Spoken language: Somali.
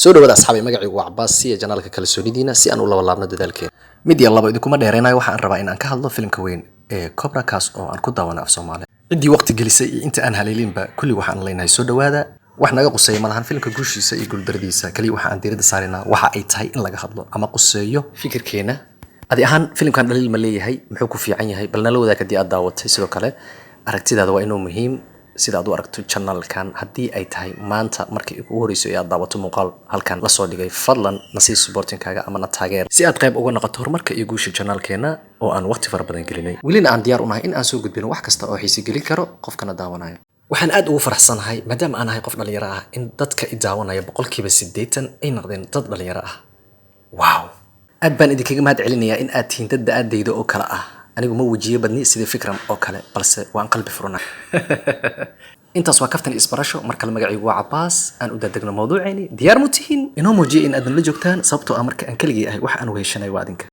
soo dhawaada asxaabay magacaygu waa Cabbaas si janaalka kala soonidiina si aan u laba laabno dadaalkeen mid iyo laba idinkuma dheereenayo waxaan rabaa in aan ka hadlo filimka weyn ee Cobra Kaas oo aan ku daawana af Soomaali cidii waqti gelisay inta aan haleelinba kulli waxaan leenahay soo dhawaada wax naga quseeyo malahan filimka guushiisa iyo guuldaradiisa kaliya waxa aan diirada saarina waxa ay tahay in laga hadlo ama quseeyo fikirkeena adi ahaan filimkan dhaliil ma leeyahay muxuu ku fiican yahay balna la wadaag hadii aad daawatay sidoo kale aragtidaada waa inuu muhiim sida aad u aragto channelkan hadii ay tahay maanta markii ugu horeyso aad daawato muuqaal halkan la soo dhigay fadlan nasiib supportingkaaga ama na taageer si aad qayb uga noqoto horumarka iyo guusha channelkeena oo aan waqti fara badan gelinay welina aan diyaar u nahay in aan soo gudbino wax kasta oo xiisi gelin karo qofkana daawanayo waxaan aad ugu faraxsanahay maadaama aan ahay qof dhalinyaro ah in dadka i daawanaya 80% ay noqdeen dad dhalinyaro ah wow aad baan idinkaga mahad celinayaa in aad tihiin dad da'adayda oo kala ah anigu ma wajiyo badni sida fikram oo kale balse waan qalbi furna intaas waa kaftan isbarasho mar kale magacaygu waa Cabbaas aan u dadegno mawduuceeni diyaar mu tihiin inoo muujiyo in aad la joogtaan sababtoo ah marka aan kaligay ahay wax aan weeshanay waa adinka